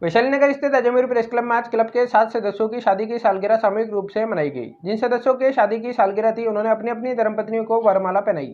वैशाली नगर स्थित Ajmer press club में आज क्लब के 7 सदस्यों की शादी की सालगिरह सामूहिक रूप से मनाई गई। जिन सदस्यों के शादी की सालगिरह थी उन्होंने अपनी अपनी धर्मपत्नियों को वरमाला पहनाई।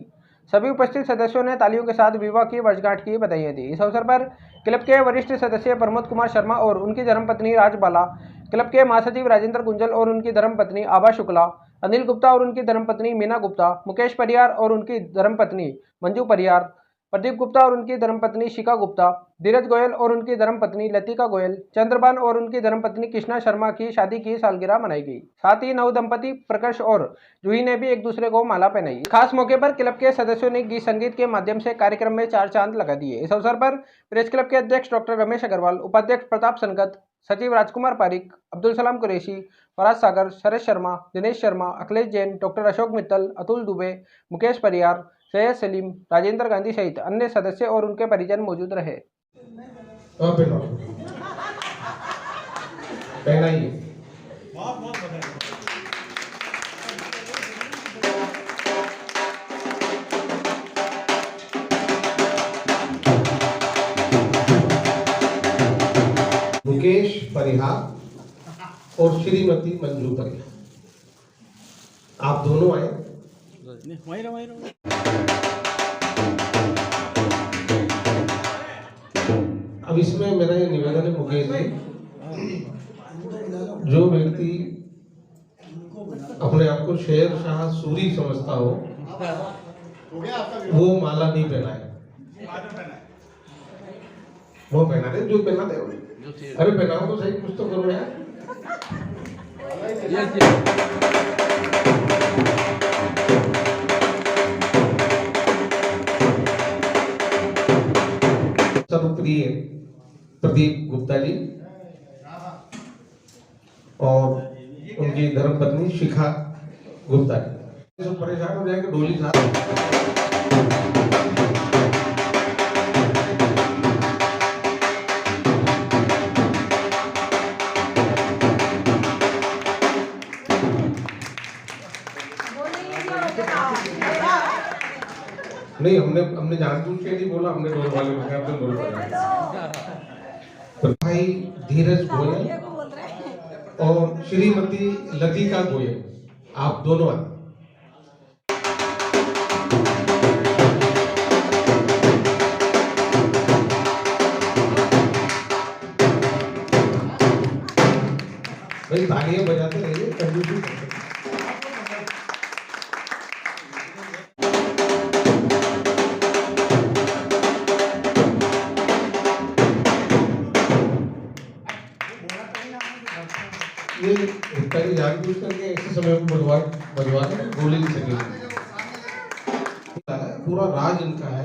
सभी उपस्थित सदस्यों ने तालियों के साथ विवाह की वर्षगांठ की बधाइयां दी। इस अवसर पर क्लब के वरिष्ठ सदस्य प्रमोद कुमार शर्मा और उनकी धर्मपत्नी राजबाला, क्लब के महासचिव राजेंद्र गुंजल और उनकी धर्मपत्नी आभा शुक्ला, अनिल गुप्ता और उनकी धर्मपत्नी मीना गुप्ता, मुकेश परियार और उनकी धर्मपत्नी मंजू परियार, प्रदीप गुप्ता और उनकी धर्मपत्नी शिखा गुप्ता, धीरज गोयल और उनकी धर्मपत्नी लतिका गोयल, चंद्रबान और उनकी धर्मपत्नी कृष्णा शर्मा की शादी की सालगिरह मनाई गई। साथ ही नव दंपति प्रकाश और जूही ने भी एक दूसरे को माला पहनाई। खास मौके पर क्लब के सदस्यों ने गीत संगीत के माध्यम से कार्यक्रम में 4 चांद लगा दिए। इस अवसर पर प्रेस क्लब के अध्यक्ष डॉक्टर रमेश अग्रवाल, उपाध्यक्ष प्रताप संगत, सचिव राजकुमार पारिक, अब्दुल सलाम कुरैशी, फराज सागर, शरद शर्मा, दिनेश शर्मा, अखिलेश जैन, डॉक्टर अशोक मित्तल, अतुल दुबे, मुकेश परियार, सैयद सलीम, राजेंद्र गांधी सहित अन्य सदस्य और उनके परिजन मौजूद रहे। मुकेश परिहार और श्रीमती मंजू परिहार, आप दोनों आए। अब इसमें मेरा ये निवेदन है मुकेश जी, जो व्यक्ति अपने आप को शेर शाह सूरी समझता हो वो माला नहीं पहनाए। वो पहना दे जो पहना दे। अरे पहनाओ तो सही, कुछ तो करो यार। सर्वप्रिय प्रदीप गुप्ता जी और उनकी धर्मपत्नी शिखा गुप्ता जी। सब परेशान हो जाएंगे डोली साथ। नहीं, हमने जानबूझ के नहीं बोला, हमने ढोल वाले को अपने ढोल बजाया। तो भाई धीरज गोयल और श्रीमती लतिका गोयल, आप दोनों आए। भाई तालियां बजाते रहिए, कंजूसी करते। ये पहले जानबूझ करके ऐसे समय को बजवा के गोली नहीं सकेगी। पूरा राज इनका है।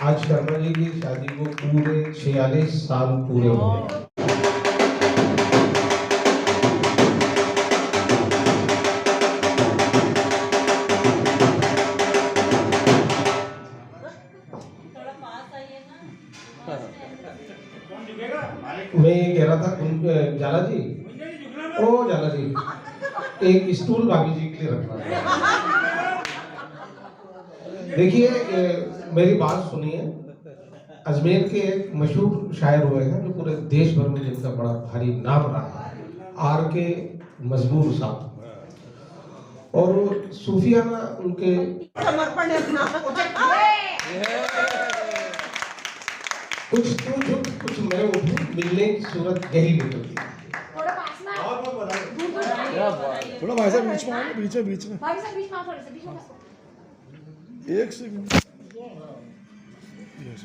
आज शर्मा जी की शादी को पूरे 46 साल पूरे हो गए। मैं ये कह रहा था जाला जी, ओ जाला जी, एक स्टूल भाभी जी के लिए रखना। देखिए, मेरी बात सुनिए। अजमेर के एक मशहूर शायर हुए हैं जो पूरे देश भर में जिनका बड़ा भारी नाम रहा है, आर के मजबूर साहब, और सूफियाना उनके समर्पण कुछ तू झुक कुछ मैं उठूं, मिलने की सूरत यही निकलती है। थोड़ा भाई साहब बीच में आओ, बीच में भाई साहब बीच में थोड़ा सा बीच में एक सेकंड। यस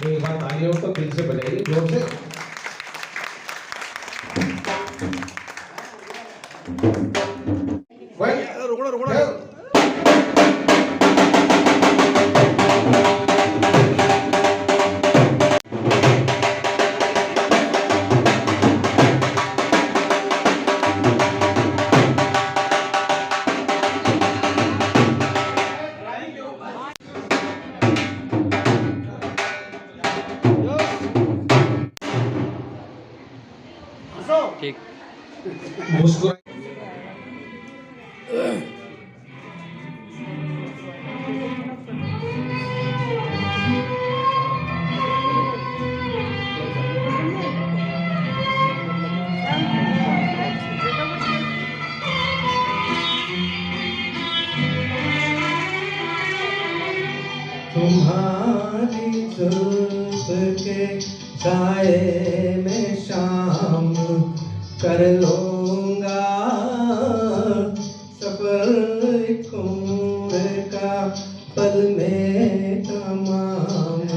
एक बार तालियों तो दिल से बजाइए, जोर से। रुकना ठीक। मुस्कुरा तुम्हारी जुल्फ के साए में शाम कर लूंगा सफर एक उम्र का पल में तमाम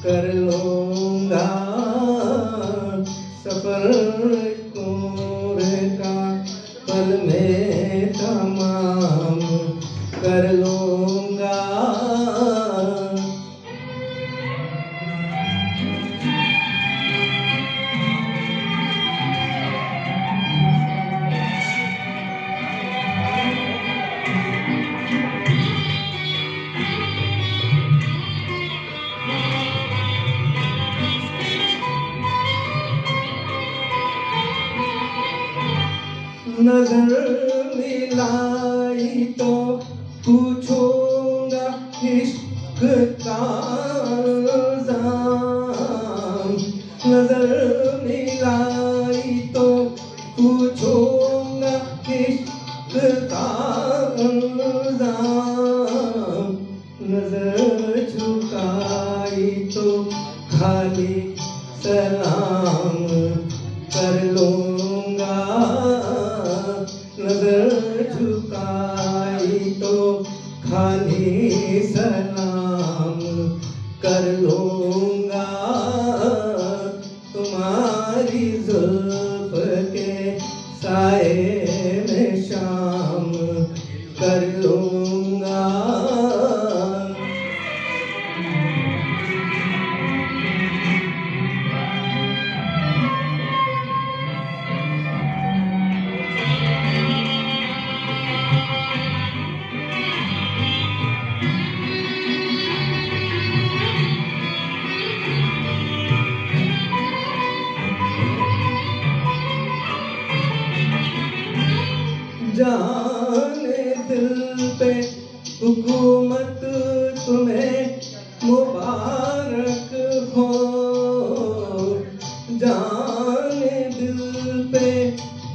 कर लूंगा सफर एक उम्र का पल में तमाम कर लूंगा। नजर मिलाई तो पूछूंगा इश्क का इल्जाम। नजर मिलाई तो पूछूंगा इश्क का इल्जाम। नजर झुकाई तो खाली सलाम कर लूंगा। नजर झुकाई तो खाली सलाम कर लूंगा। तुम्हारी जुल्फ के साए में शाम कर लूंगा। जाने दिल पे हुकूमत तुम्हें मुबारक हो। जाने दिल पे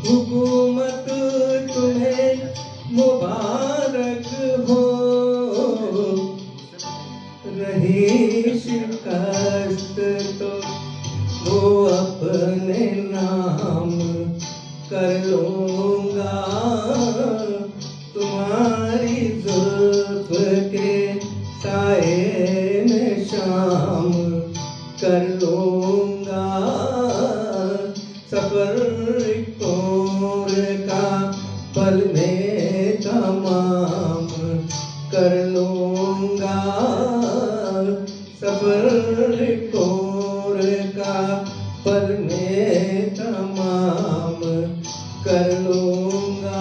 हुकूमत तुम्हें मुबारक हो। रही शिकस्त तो वो अपने नाम कर लूंगा। तुम्हारी जुल्फ के साए में शाम कर लूंगा। सफर एक उम्र का पल में तमाम कर लूंगा। सफर एक उम्र का पल में तमाम कर लूंगा।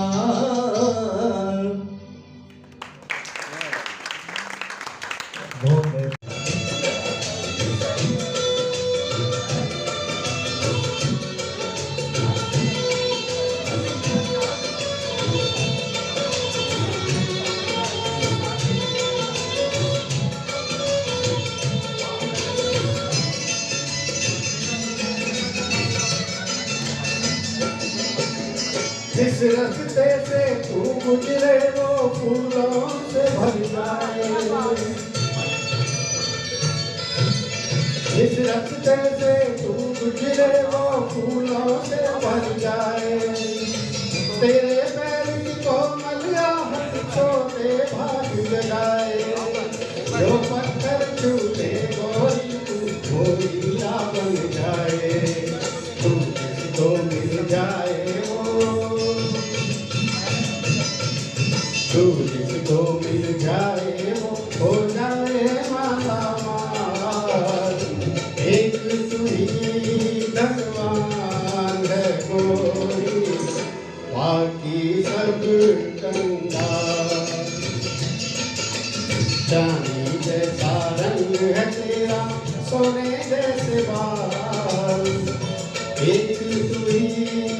जिस रास्ते से तू गुजरे वो फूलों से भर जाए। जिस रास्ते से तू गुजरे वो फूलों से भर जाए। तेरे पैर की कोमल आहट छोटे भाग जगाए। जो पत्थर छूटे गोरी तू हीरा बन जाए। तू जिसको मिल जाए तू जिसको मिल जाए वो हो जाए माला माल। एक तू ही धनवान है कोई बाकी सब कंगाल। चांदी जैसा रंग है तेरा सोने जैसे बाल। एक तू ही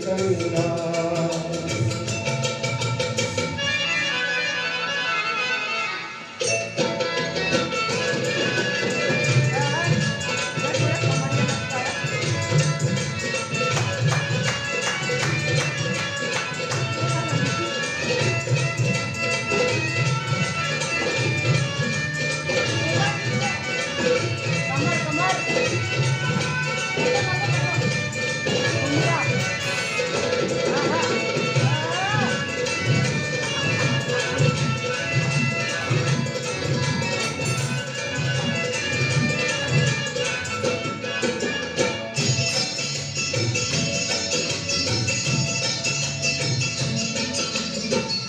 गंगा।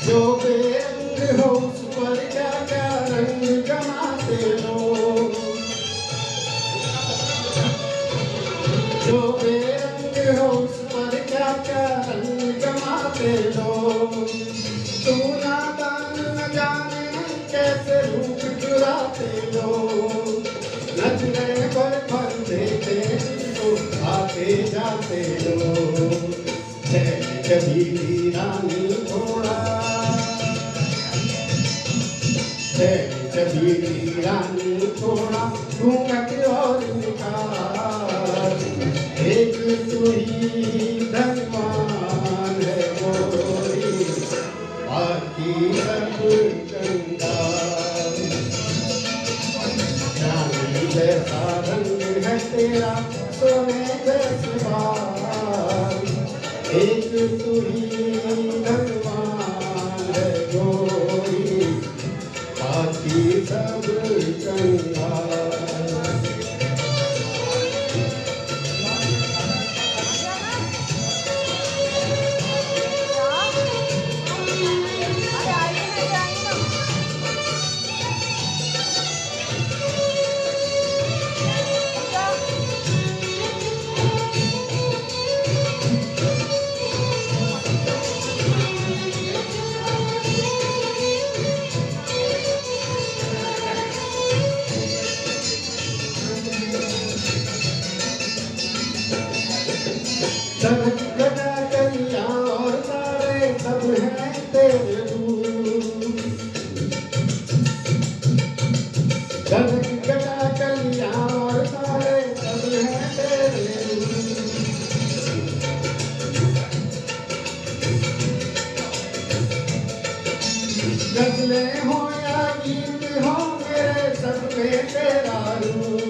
जो बेरंग हो उस पर क्या क्या रंग जमाते लोग। जो बेरंग हो उस पर क्या क्या रंग जमाते लोग। तू नादान न जाने कैसे रूप चुराते लोग। नजरें पर देते तो आते जाते लोग। कभी रानी थोड़ा कभी रानी थोड़ा घूंघट और निकाल। एक तू ही धनवान है गोरी, बाकी सब कंगाल। चांदी जैसा रंग है तेरा सोने जैसे बाल। एक तू ही भगवान है गोरी, बाकी सब कंगाल। सब गदा कलिया और तारे सब हैं तेरे दूर। सब गदा कलिया और तारे सब हैं तेरे दूर। गजलें हो या गीत हो मेरे सब में तेरा रूप।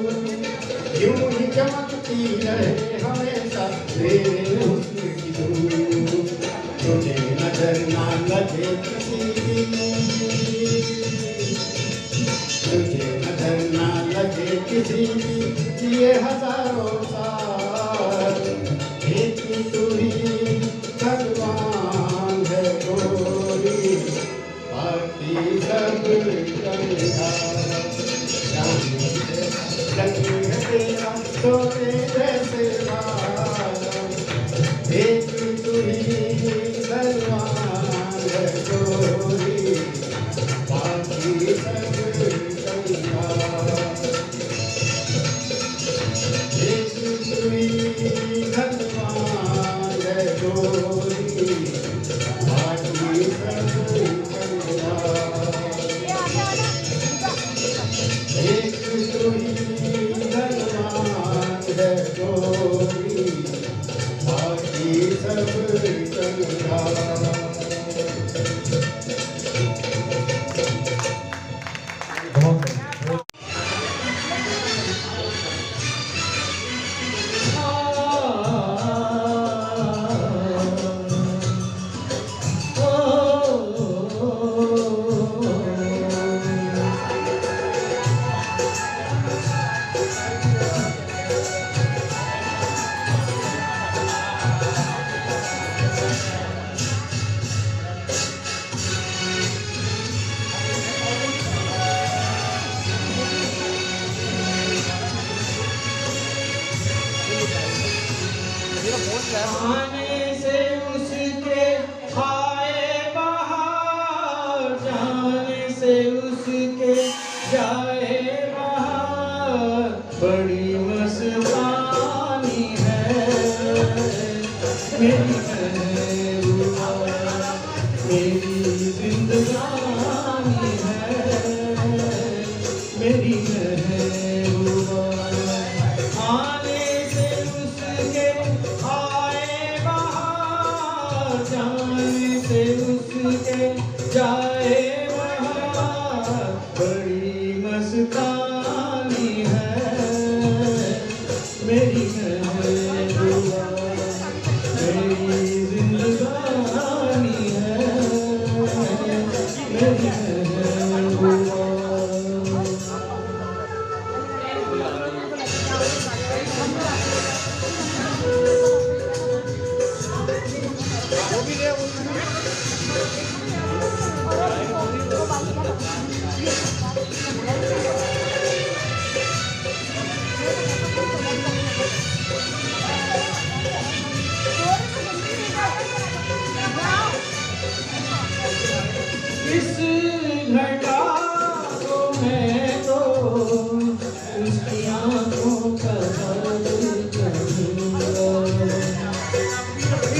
यूं ही चमकती रहे हमेशा तेरे हुस्न की धूप। तुझे नजर ना लगे किसी की, तुझे नजर ना लगे किसी की ये हजारों साल। एक तू ही भगवान है गोरी, बाकी सब कंगाल। रंग तेरा सोने जैसे बाल। एक तू ही भगवान है गोरी, बाकी सब कंगाल। एक तू ही भगवान है गोरी, बाकी सब कंगाल। एक तू ही भगवान है गोरी, बाकी सब कंगाल। जाने से उसके आए बाहर, जाने से उसके जाए बाहर, बड़ी मस्तानी है मेरी महबूबा मेरी जिंदगानी है, मेरी महबूबा। आने से उसके आए बहार, जाने से उसके जाए बहार, बड़ी मस्तानी है मेरी महबूबा मेरी जिंदगानी है, मेरी महबूबा। इस घटा को मैं तो उसकी आंखों का हाल कहूँगा,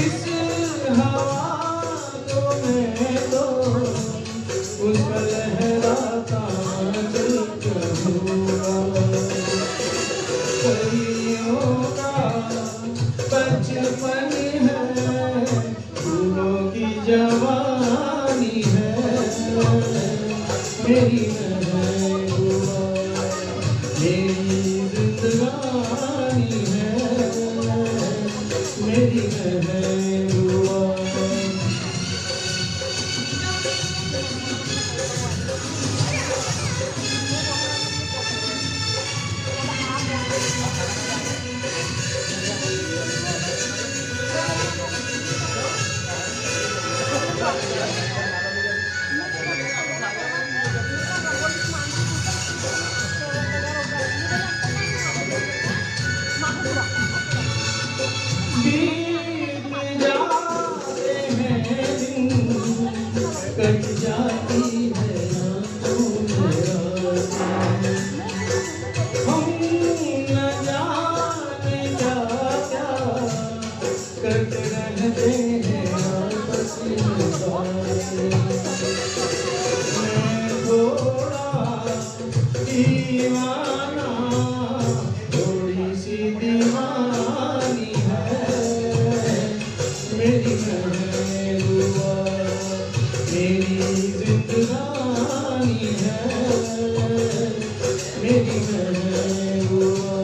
इस हवा को मैं तो उसका लहराता आंचल कहूँगा। परियों का बचपन है, फूलों की जवानी है मेरी महबूबा मेरी जिंदगानी है, मेरी महबूबा। बीत जाते हैं दिन, कट जाती है आंखों में रातें, हम न जाने क्या क्या करते रहते हैं आपस में बातें। मैं थोड़ा दीवाना, थोड़ी सी दीवानी है मेरी महबूबा मेरी जिंदगानी है, मेरी महबूबा।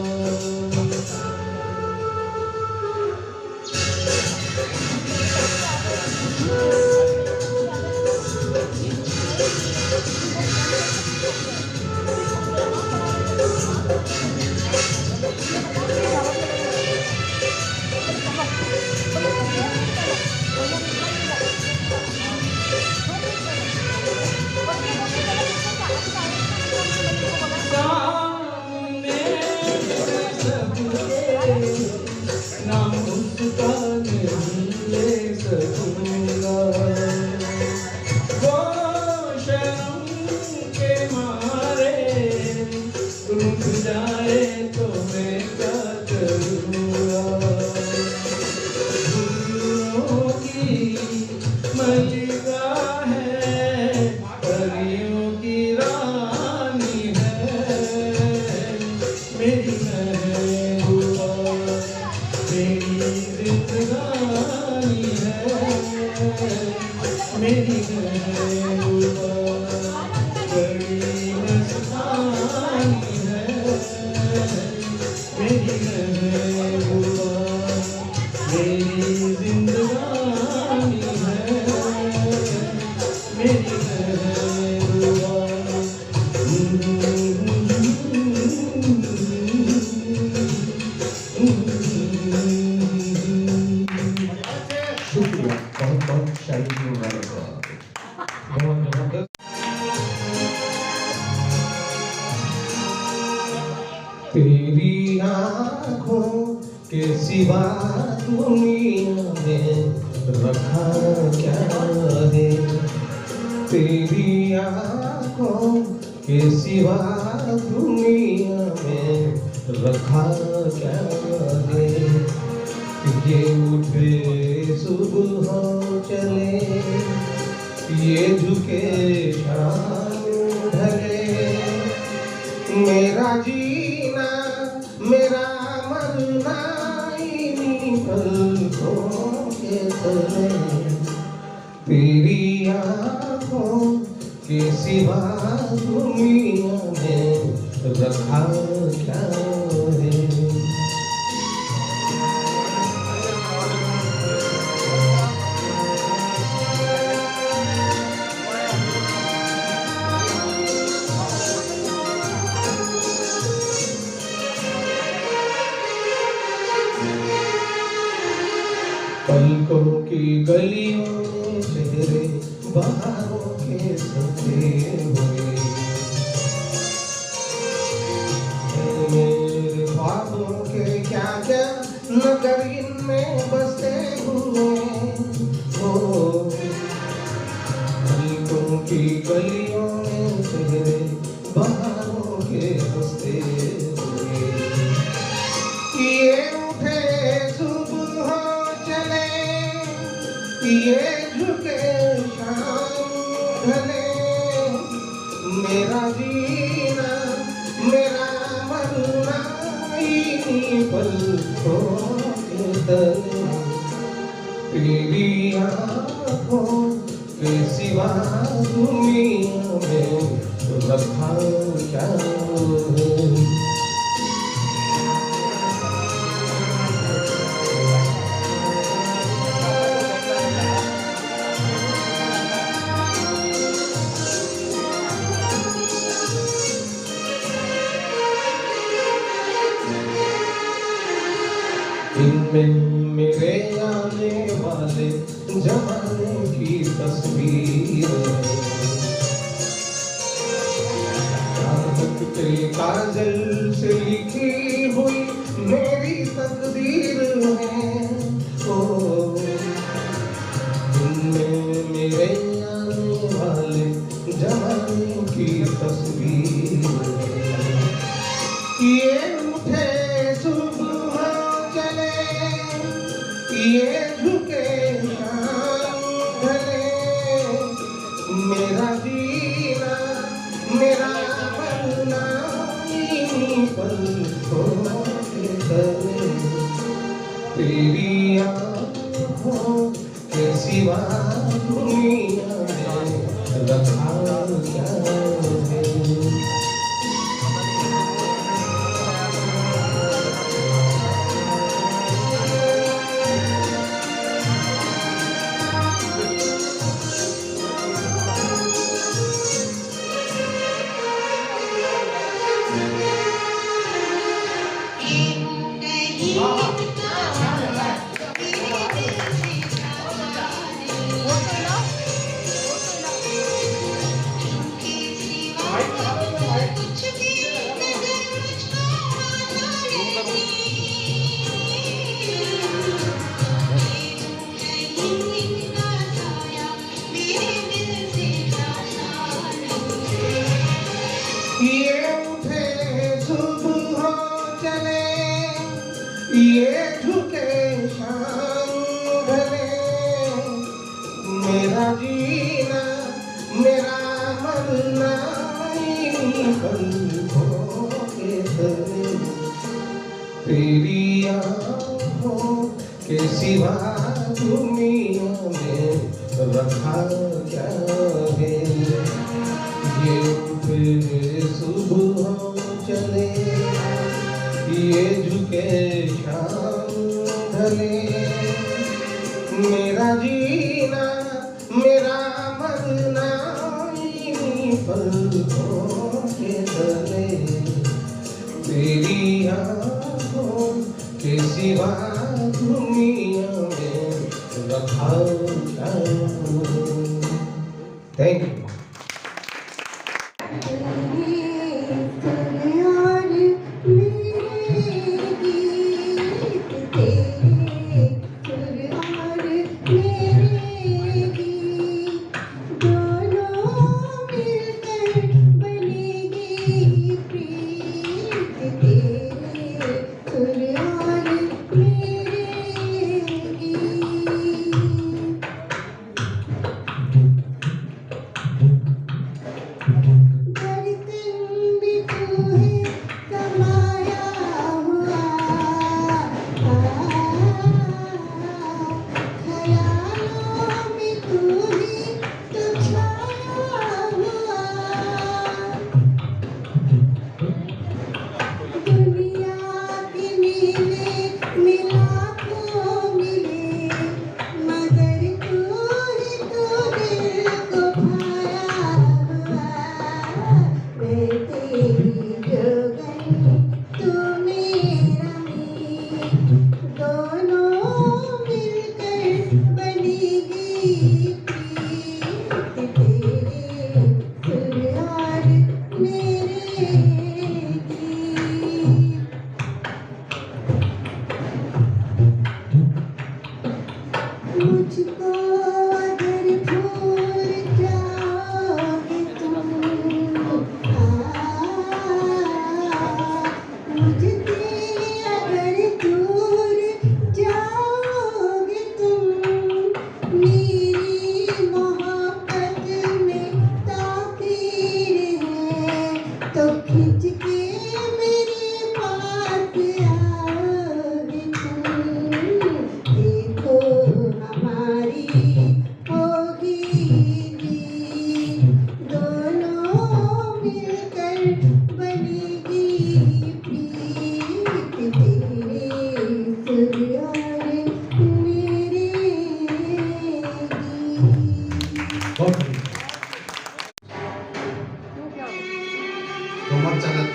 सामने सबके नाम उसका नहीं ले सकूंगा, वो शर्म के मारे रुक जाए तो मैं क्या करूँगा। फूलों की मलिका है, परियों की रानी है मेरी महबूबा मेरी जिंदगानी है, मेरी महबूबा बड़ी मस्तानी है मेरी महबूबा मेरी जिंदगानी है, मेरी महबूबा। शुक्रिया, बहुत बहुत शायरी की मुबारकबाद। बहुत जबरदस्त। तेरी आँखों के सिवा दुनिया में रखा क्या है, तेरी आँखों के सिवा दुनिया में रखा क्या है। ये उठे सुबह चले, ये झुके शाम ढले, मेरा जीना मेरा मरना इन्हीं पलकों के तले, तेरी आँखों के सिवा दुनिया में रखा क्या है। पलकों की गलियों में चेहरे बहारों के सजे हुए, मेरे ख्वाबों के क्या क्या नगर इनमें बसे हुए हो। पलकों की गलियों में चेहरे बहारों के बसे हुए, ये उठे सुबह चले, ये झुके शाम ढले, मेरा जीना मेरा मरना इन्हीं पलकों के तले, तेरी आँखों के सिवा दुनिया में रखा क्या है। इनमें मेरे आने वाले जमाने की तस्वीर है, चाहत के काजल से लिखी हुई मेरी तकदीर है। ओ इनमें मेरे आने वाले जमाने की तस्वीर है, ये उठे सुबह चले, ये झुके शाम ढले, मेरा जीना मेरा मरना इन्हीं पलकों के तले, तेरी आँखों के सिवा दुनिया में रखा क्या है। ये उठे सुबह चले, ये झुके शाम ढले, मेरा जीना मेरा मरना इन्हीं पलकों के तले, तेरी आँखों के सिवा दुनिया में रखा क्या है। ये उठे सुबह चले, ये झुके शाम ढले, मेरा जीना मेरा मरना इन्हीं पलकों के तले, तेरी आँखों के सिवा दुनिया में रखा क्या। Thank you. के मेरे पास आए तुम, देखो हमारी होगी जीत, दोनों मिलकर बनेगी प्रीत, तेरे सुर और मेरे गीत। बहुत बढ़िया। ठुमक चलत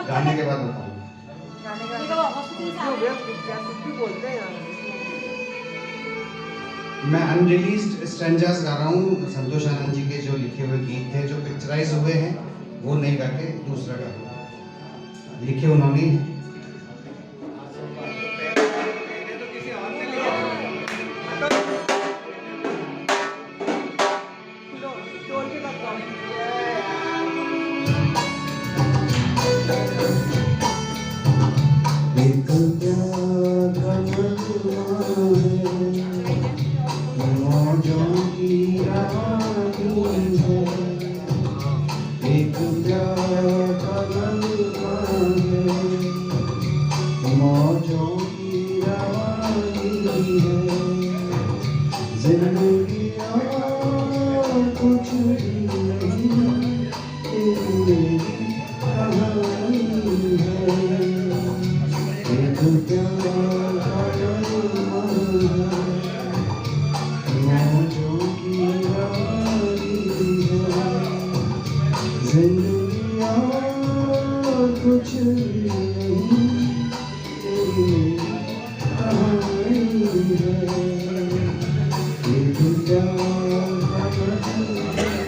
गाने के बाद बताऊँ। मैं अनरिलीज्ड स्ट्रेंजर्स गा रहा हूँ। संतोष आनंद जी के जो लिखे हुए गीत थे जो पिक्चराइज हुए हैं वो नहीं गा के दूसरा गा रहा हूँ। लिखे उन्होंने ही हैं। एक प्यार का मजमा है, मौजों की रानी है। एक प्यार का मजमा है, मौजों की रानी है। जिंदगी और कुछ भी नहीं, तेरी कहानी है। एक प्यार का मजमा है, मौजों की रानी है। जिंदगी और कुछ भी नहीं, तेरी कहानी है। एक प्यार का मजमा है।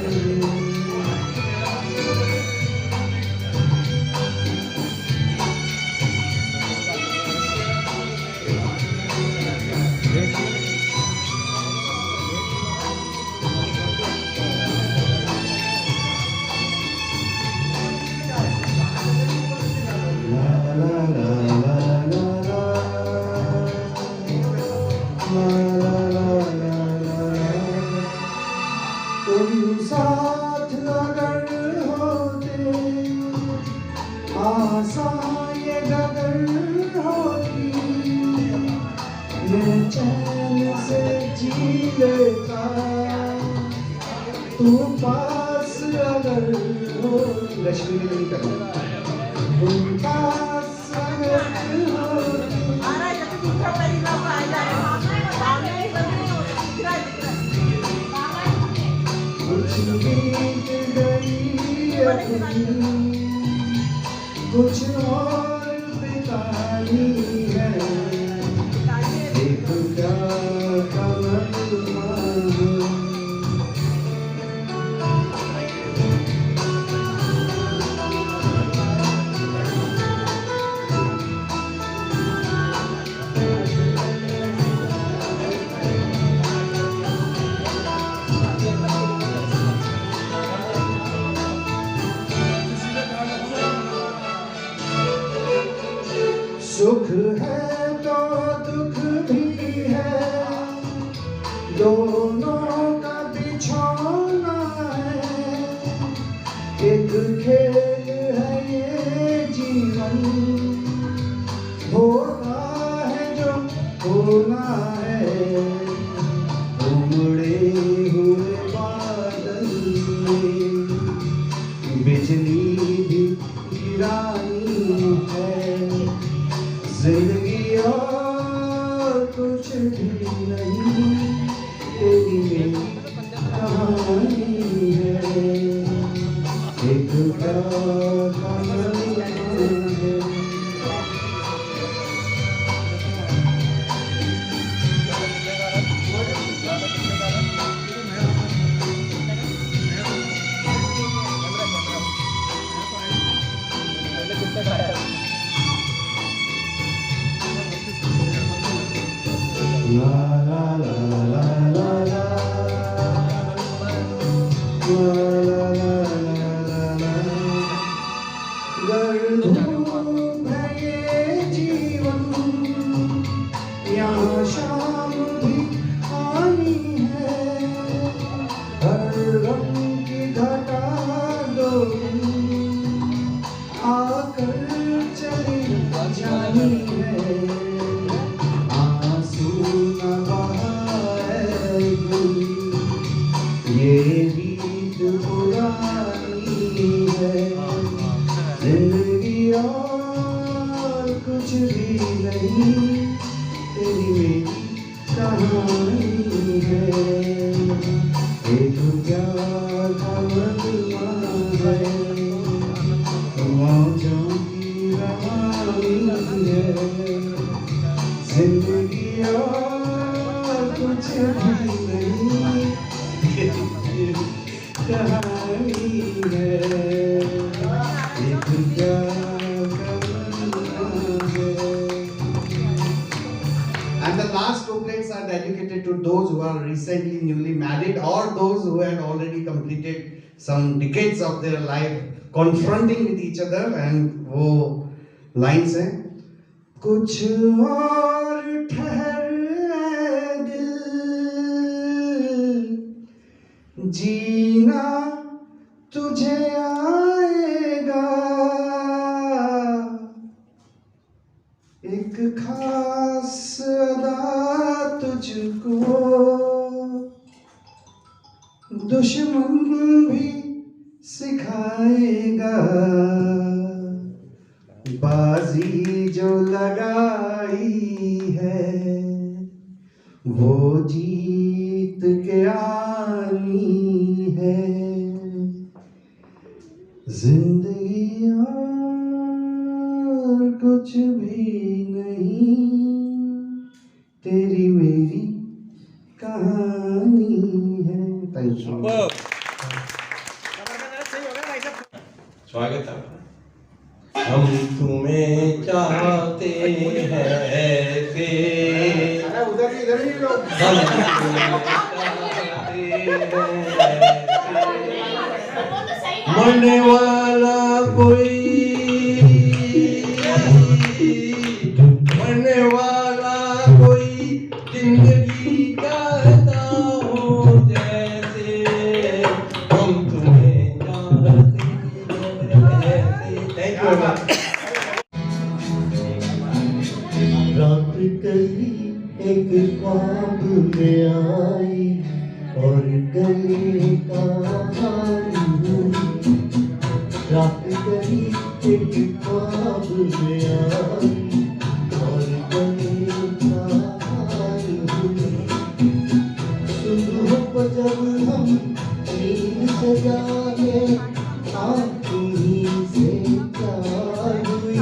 तुम साथ अगर होते, आसान ये डगर होती, मैं चैन से जी लेता। तू पास अगर हो, लक्ष्मी के लिए करूँ। तुम पास अगर होती, कुछ बीत गई अपनी, कुछ और बितानी है। एक प्यार का मजमा है। सुख है तो दुख भी है, दोनों का बिछौना है। एक खेल है ये जीवन, होता है जो होना है। उमड़े हुए बादल में बिजली भी गिरानी है। जिंदगी और कुछ भी नहीं, तेरी मेरी कहानी है। एक प्यार का मजमा है। La la la la la la, la la la la la। गर्दूम है ये जीवन, यहाँ शाम भी आनी है। हर रंग की घटा दो, परेशानी है, आंसू न बहाए दिल, ये रीत पुरानी है, जिंदगी और कुछ भी नहीं, तेरी मेरी कहानी है, एक प्यार का मजमा है, मौजों की रवानी है, जिंदगी और कुछ भी नहीं, कहानी है, एक प्यार का मजमा है। And the last couplets are dedicated to those who are recently newly married or those who had already completed some decades of their life confronting with each other. And वो lines हैं, कुछ और ठहर दिल, जीना तुझे आएगा, एक खास अदा तुझको दुश्मन भी सिखाएगा, बाजी जो लगाई है वो जीत के आनी है, जिंदगी और कुछ भी नहीं, तेरी मेरी कहानी है। Thank you. स्वागत है। हम तुम्हें चाहते हैं ऐसे, हम तुम्हें चाहते हैं, मरने वाला कोई, मरने वाला कोई जिंदगी चाहता हो जैसे, हम तुम्हें चाहते हैं ऐसे। Thank you. रात कली एक ख्वाब में आई और गले का हार हुई, रात कली एक ख्वाब में आई और गले का हार हुई, सुबह को जब हम नींद से जागे आँखों ही से प्यार हुई,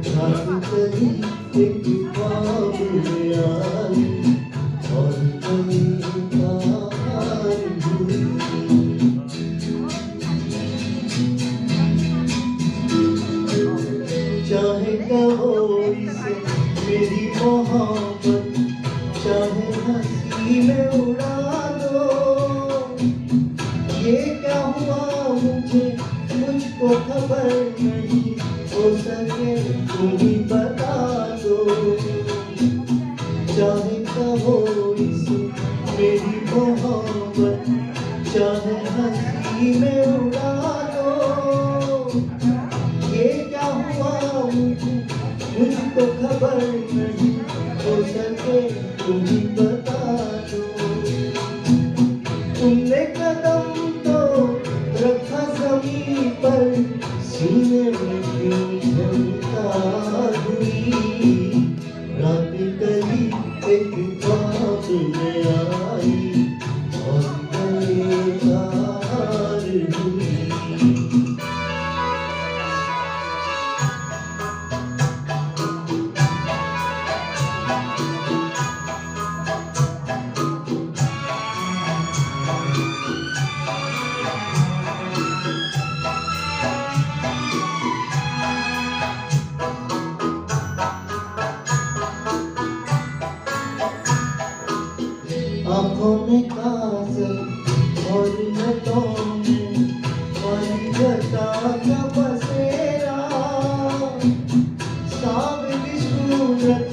रात कली एक ख्वाब में आई और गले का हार हुई। चाहे कहो इसे मेरी मोहब्बत, चाहे हंसी में उड़ा दो, ये क्या हुआ मुझे मुझको खबर नहीं, हो सके तुम ही बता दो। चाहे कहो इसे मेरी मोहब्बत, चाहे हंसी में उड़ा दो, ये क्या हुआ मुझको खबर नहीं, हो सके तुम ही बता दो। तुमने कदम तो रखा ज़मीन पर, सीने में क्यों झंकार हुई, रात कली एक ख्वाब में आई और गले का हार हुई। आँखों में काजल और नटों में परिजता का बसेरा, सावली सूरत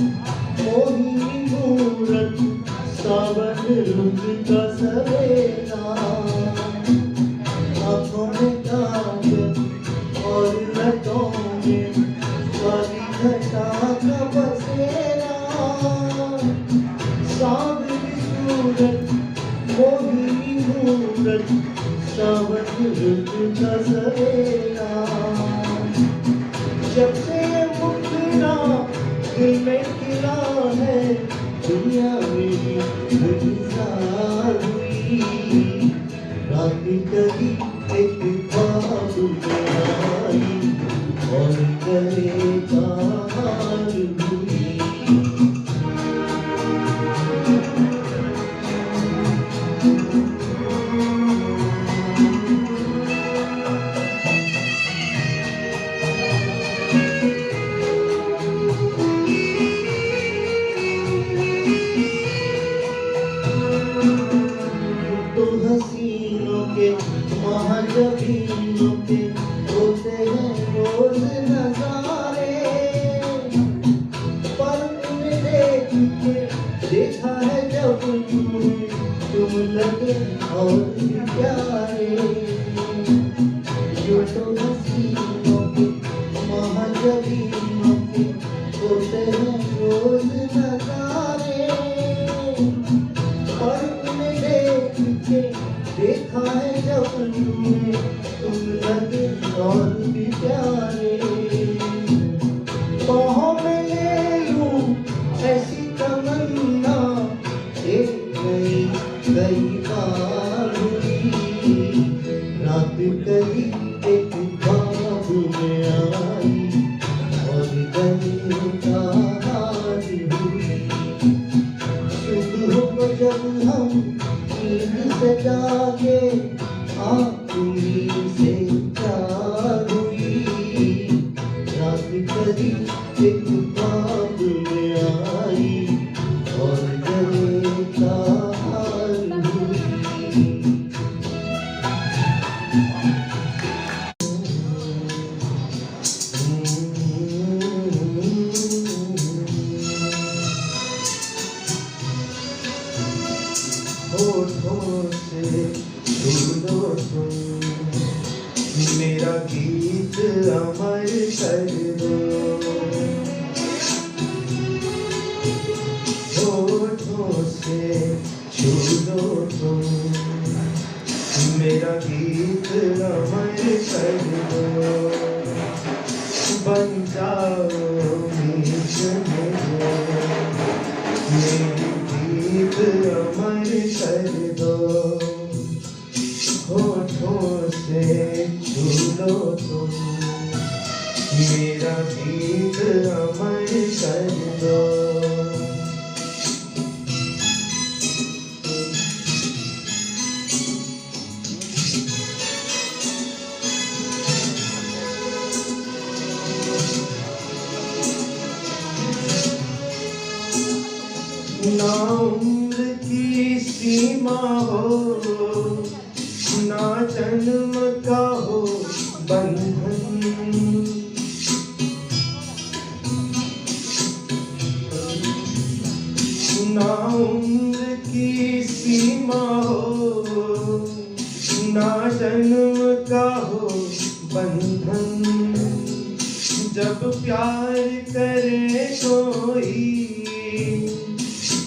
मोहिनी मूरत, सावन रुत का सवेरा। आँखों में काजल और नटों में में आई और गले का हार हुई। तो हसीनों के महाजबीनों के होते हैं रोज नजारे, पर उन्हें देख के देखा है जब तुम्हें तुम लगे और भी प्यारे। जो तो हसीनों के महाजबीनों के होते हैं रोज नजारे, पर उन्हें देख के देखा है जब तुम्हें तुम लगे और भी प्यारे। बाहों में ले लूं ऐसी तमन्ना एक कई बार हुई। रात कई एक ख्वाब में आई और गले का हार हुई। सुबह को जब हम नींद से जागे आँख उंगली से चार हुई। रात करीब एक ख्वाब में आई और गले का हार हुई। होठों से सुनो तुम मेरा गीत अमर कर दो। होठों से सुनो तुम मेरा गीत अमर कर दो। बन जाओ मीत मेरी गीत अमर कर दो। होठों से छू लो तुम मेरा गीत अमर कर दो। ना उम्र की सीमा हो ना जन्म का हो बंधन। ना उम्र की सीमा हो ना जन्म का हो बंधन। जब प्यार करे कोई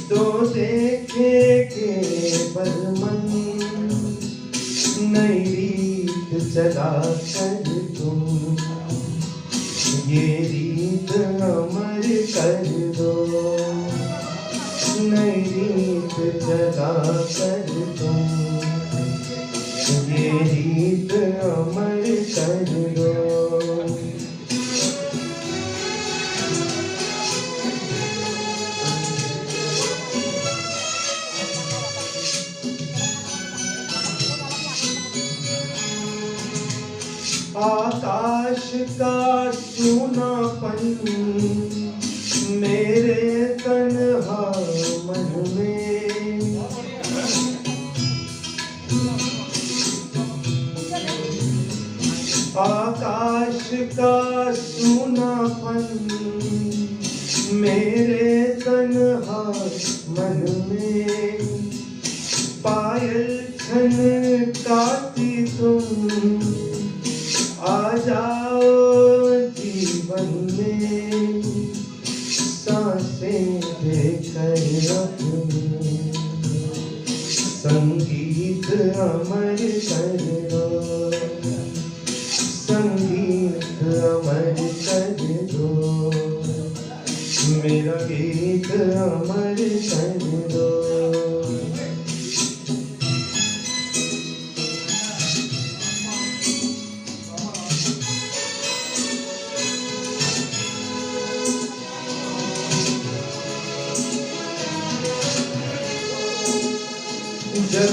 तो देखे केवल मन। नई रीत चला कर तुम ये रीत अमर कर दो। नई रीत चला कर तुम ये रीत अमर कर दो। आकाश का सूनापन मेरे तन्हा मन में। आकाश का सूनापन मेरे तन्हा मन में। पायल छनकाती तुम आ जाओ जीवन में। सांसें देकर अपने संगीत अमर कर दो। संगीत अमर कर दो मेरा गीत अमर कर दो।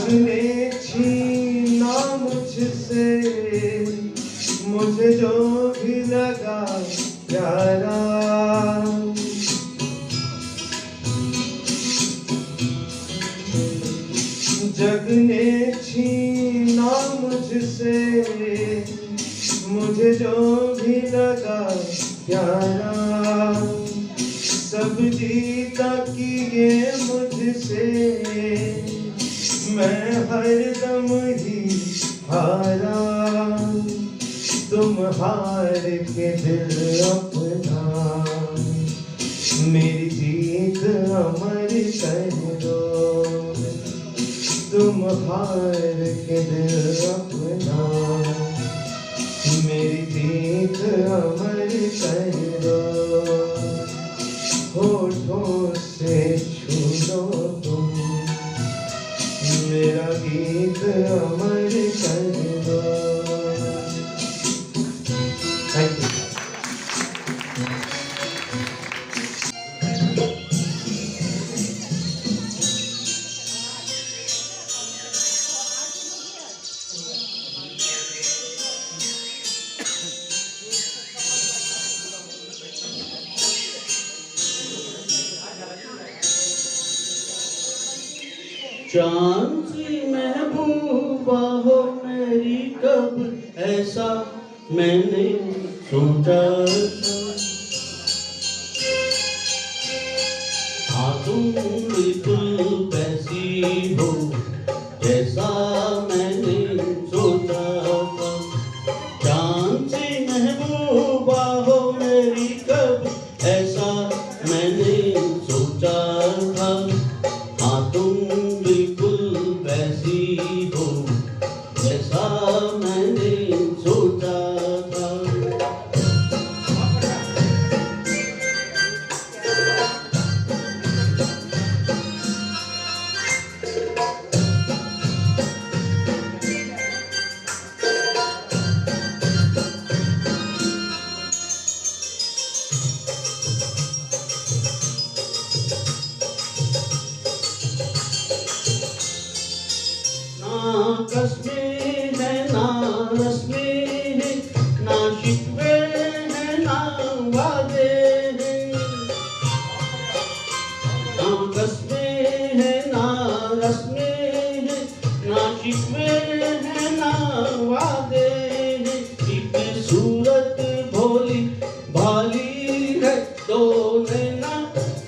जग ने छीना मुझसे मुझे जो भी लगा प्यारा, जग ने छीना मुझसे मुझे जो भी लगा प्यारा, सब जीता किए मुझसे मैं हरदम ही हारा, तुम हार के दिल अपना मेरी जीत अमर कर दो, तुम हार के दिल अपना मेरी जीत अमर कर दो, होठों से छू लो तुम मेरा गीत अमर कर दो। Thank you. चांद सी महबूबा हो मेरी कब ऐसा मैंने सोचा था, हाँ तुम बिल्कुल वैसी हो जैसा मैंने सोचा था, चांद सी महबूबा हो मेरी कब ऐसा मैंने सोचा था, हाँ तुम बिल्कुल वैसी हो जैसा मैंने सोचा था। ना कस्में है ना रस्में है, ना शिकवे है ना वादे हैं, ना कस्में है ना रस्में है, ना शिकवे है ना वादे हैं, एक सूरत भोली भाली है, दो नैना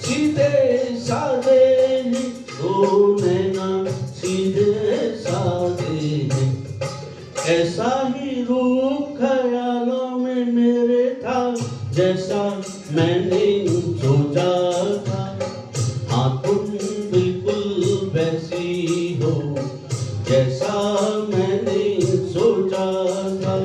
सीधे सादे हैं, दो नैना सीधे सादे हैं, ऐसा ही रूप ख्यालों में मेरे था जैसा मैंने सोचा था, हाँ तुम बिल्कुल वैसी हो जैसा मैंने सोचा था।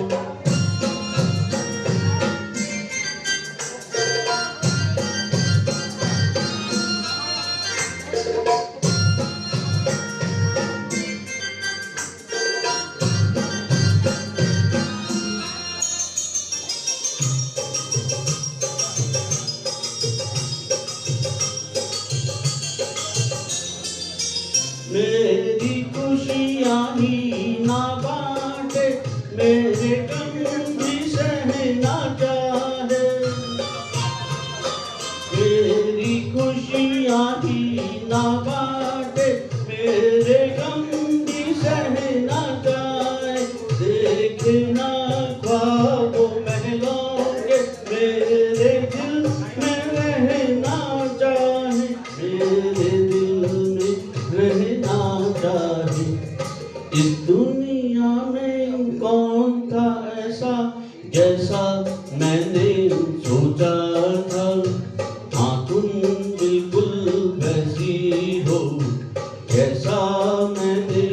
मेरी खुशियाँ ही ना बांटे, मेरे गम भी सहना चाहे, मेरी खुशियाँ ही ना बांटे, मेरे गम भी सहना चाहे, देखना ख्वाबों महलों के मेरे दिल में रहना चाहे, मेरे दिल में रहना चाहे, इस दुनिया में कौन था ऐसा जैसा मैंने सोचा था, हाँ तुम बिल्कुल वैसी हो जैसा मैंने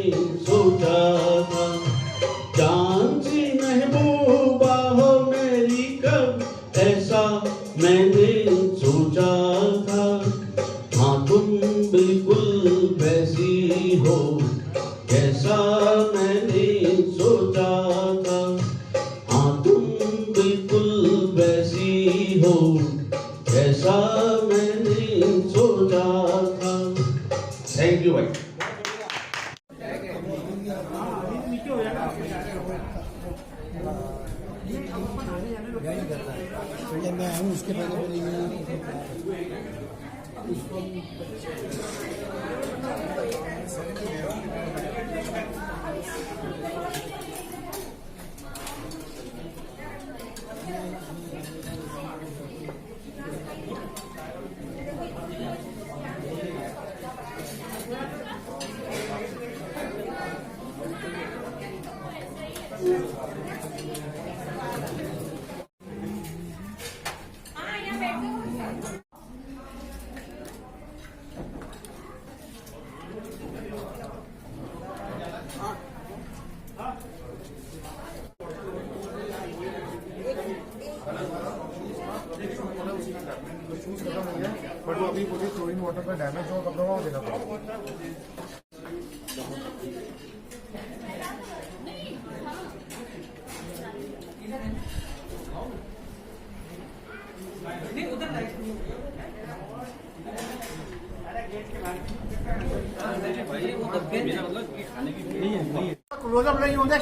सोचा था, चांद सी महबूबा हो मेरी कब ऐसा मैंने सोचा था, हाँ तुम बिल्कुल वैसी हो जैसा मैंने सोचा था, हाँ तुम बिल्कुल वैसी हो जैसा मैंने सोचा था। थैंक यू भाई। यही करता है। तो जब मैं आऊँ उसके पहले बट वो अभी मुझे क्लोरीन वाटर का डैमेज हुआ कपड़ा वहाँ देना पड़ा। क्लोजअप नहीं होता।